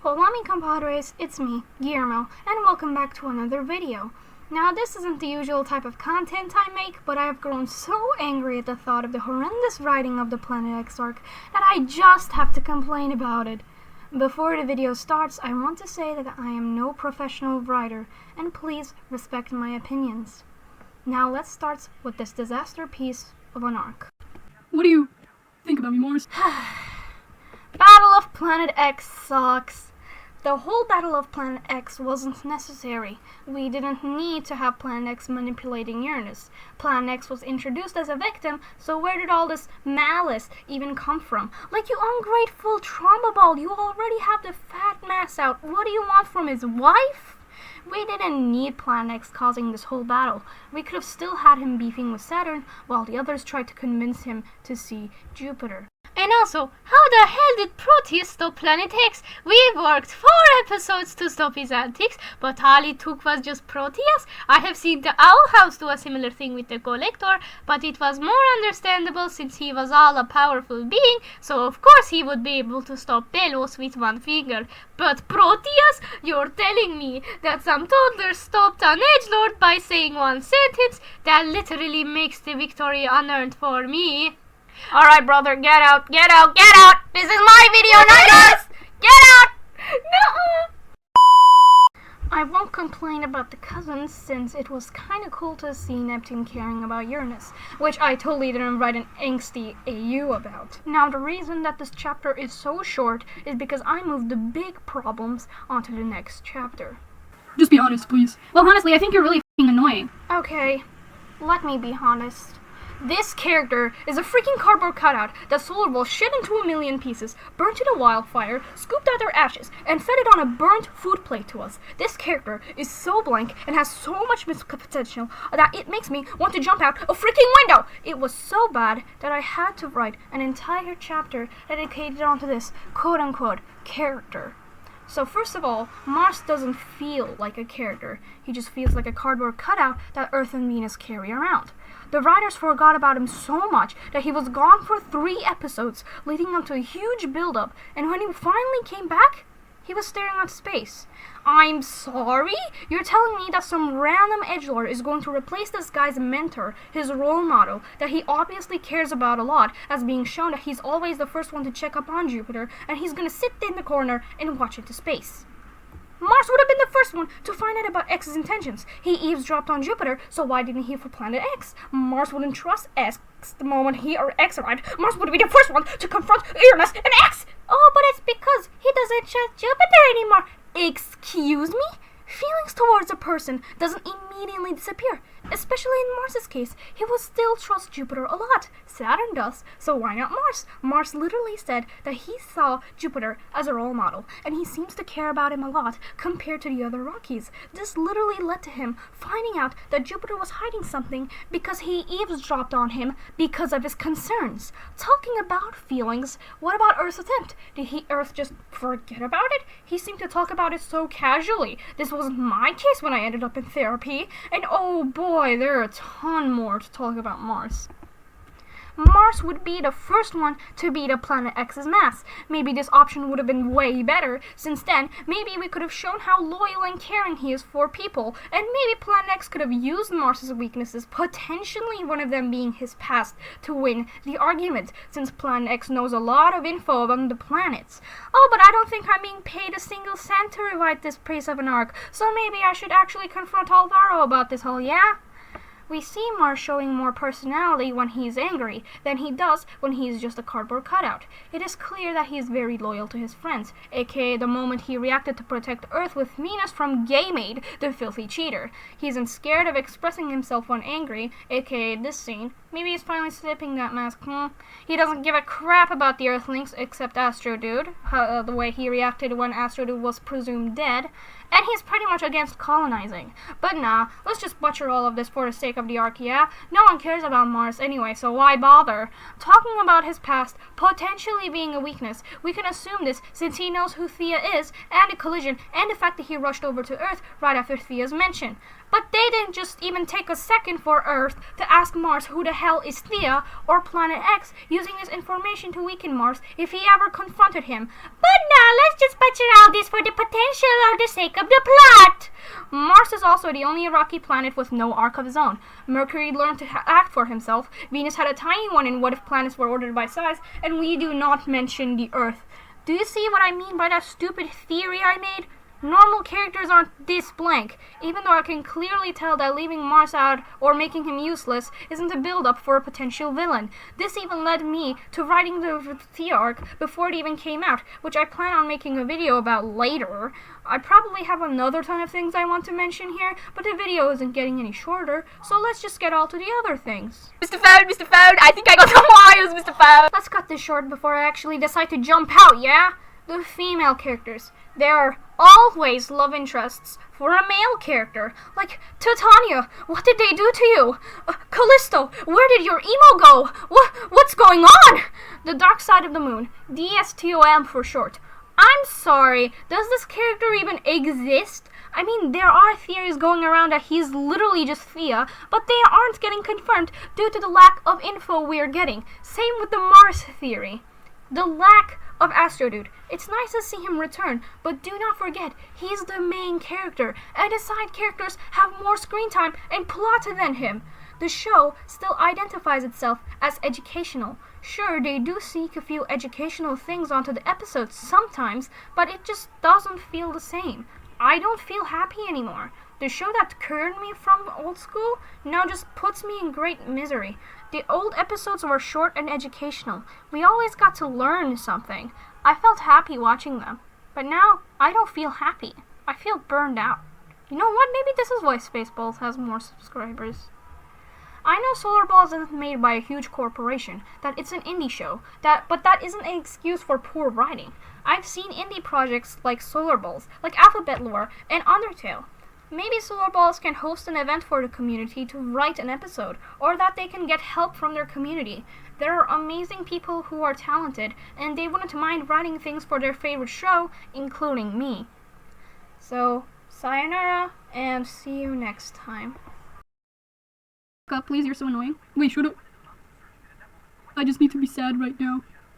Hola mi compadres, it's me, Guillermo, and welcome back to another video. Now this isn't the usual type of content I make, but I have grown so angry at the thought of the horrendous writing of the Planet X arc that I just have to complain about it. Before the video starts, I want to say that I am no professional writer, and please respect my opinions. Now let's start with this disaster piece of an arc. What do you think about me, Morris? Battle of Planet X sucks. The whole Battle of Planet X wasn't necessary. We didn't need to have Planet X manipulating Uranus. Planet X was introduced as a victim, so where did all this malice even come from? Like, you ungrateful trauma ball, you already have the fat mass out. What do you want from his wife? We didn't need Planet X causing this whole battle. We could have still had him beefing with Saturn, while the others tried to convince him to see Jupiter. And also, how the hell did Proteus stop Planet X? We worked 4 episodes to stop his antics, but all it took was just Proteus. I have seen the Owl House do a similar thing with the Collector, but it was more understandable since he was all a powerful being, so of course he would be able to stop Delos with one finger. But Proteus, you're telling me that some toddler stopped an edgelord by saying one sentence? That literally makes the victory unearned for me. Alright, brother, get out, get out, get out! This is my video, not yours! Get out! No! I won't complain about the cousins, since it was kinda cool to see Neptune caring about Uranus, which I totally didn't write an angsty AU about. Now, the reason that this chapter is so short is because I moved the big problems onto the next chapter. Just be honest, please. Well, honestly, I think you're really f***ing annoying. Okay, let me be honest. This character is a freaking cardboard cutout that Solarballs shit into a million pieces, burnt in a wildfire, scooped out their ashes, and fed it on a burnt food plate to us. This character is so blank and has so much missed potential that it makes me want to jump out a freaking window. It was so bad that I had to write an entire chapter dedicated onto this quote-unquote character. So first of all, Mars doesn't feel like a character. He just feels like a cardboard cutout that Earth and Venus carry around. The writers forgot about him so much that he was gone for 3 episodes, leading up to a huge build-up, and when he finally came back, he was staring at space. I'm sorry? You're telling me that some random edgelord is going to replace this guy's mentor, his role model, that he obviously cares about a lot, as being shown that he's always the first one to check up on Jupiter, and he's gonna sit in the corner and watch into space. Mars would have been the first one to find out about X's intentions. He eavesdropped on Jupiter, so why didn't he for Planet X? Mars wouldn't trust X the moment he or X arrived. Mars would be the first one to confront Uranus and X! Oh, but it's because he doesn't trust Jupiter anymore. Excuse me? Feelings towards a person doesn't immediately disappear. Especially in Mars's case, he will still trust Jupiter a lot. Saturn does, so why not Mars? Mars literally said that he saw Jupiter as a role model, and he seems to care about him a lot compared to the other Rockies. This literally led to him finding out that Jupiter was hiding something because he eavesdropped on him because of his concerns. Talking about feelings, what about Earth's attempt? Did Earth just forget about it? He seemed to talk about it so casually. This wasn't my case when I ended up in therapy, and oh boy, there are a ton more to talk about Mars. Mars would be the first one to beat up Planet X's mass. Maybe this option would have been way better, since then, maybe we could have shown how loyal and caring he is for people, and maybe Planet X could have used Mars's weaknesses, potentially one of them being his past, to win the argument, since Planet X knows a lot of info on the planets. Oh, but I don't think I'm being paid a single cent to rewrite this piece of an arc, so maybe I should actually confront Alvaro about this whole, yeah? We see Mars showing more personality when he's angry than he does when he's just a cardboard cutout. It is clear that he is very loyal to his friends, aka the moment he reacted to protect Earth with Venus from Gaymade, the filthy cheater. He isn't scared of expressing himself when angry, aka this scene. Maybe he's finally slipping that mask, He doesn't give a crap about the Earthlings except Astro Dude, the way he reacted when Astro Dude was presumed dead. And he's pretty much against colonizing. But nah, let's just butcher all of this for the sake of the arc, yeah? No one cares about Mars anyway, so why bother? Talking about his past potentially being a weakness, we can assume this since he knows who Thea is, and the collision, and the fact that he rushed over to Earth right after Thea's mention. But they didn't just even take a second for Earth to ask Mars who the hell is Thea or Planet X using this information to weaken Mars if he ever confronted him. But now let's just butcher all this for the potential or the sake of the plot. Mars is also the only rocky planet with no arc of his own. Mercury learned to act for himself. Venus had a tiny one in What If Planets Were Ordered by Size, and we do not mention the Earth. Do you see what I mean by that stupid theory I made? Normal characters aren't this blank, even though I can clearly tell that leaving Mars out or making him useless isn't a build-up for a potential villain. This even led me to writing the Thea arc before it even came out, which I plan on making a video about later. I probably have another ton of things I want to mention here, but the video isn't getting any shorter, so let's just get all to the other things. Mr. Phone, I think I got some wires, Mr. Phone. Let's cut this short before I actually decide to jump out, yeah? The female characters. There are always love interests for a male character. Like Titania, what did they do to you? Callisto, where did your emo go? What's going on? The Dark Side of the Moon. DSTOM for short. I'm sorry, does this character even exist? I mean, there are theories going around that he's literally just Thea, but they aren't getting confirmed due to the lack of info we're getting. Same with the Mars theory. The lack of Astro Dude. It's nice to see him return, but do not forget, he's the main character, and his side characters have more screen time and plot than him. The show still identifies itself as educational. Sure, they do sneak a few educational things onto the episodes sometimes, but it just doesn't feel the same. I don't feel happy anymore. The show that cured me from old school now just puts me in great misery. The old episodes were short and educational. We always got to learn something. I felt happy watching them. But now, I don't feel happy. I feel burned out. You know what? Maybe this is why Spaceballs has more subscribers. I know Solarballs isn't made by a huge corporation, that it's an indie show, but that isn't an excuse for poor writing. I've seen indie projects like Solarballs, like Alphabet Lore, and Undertale. Maybe Solarballs can host an event for the community to write an episode, or that they can get help from their community. There are amazing people who are talented, and they wouldn't mind writing things for their favorite show, including me. So, sayonara, and see you next time. Up, please, you're so annoying. Wait, shut up. I just need to be sad right now.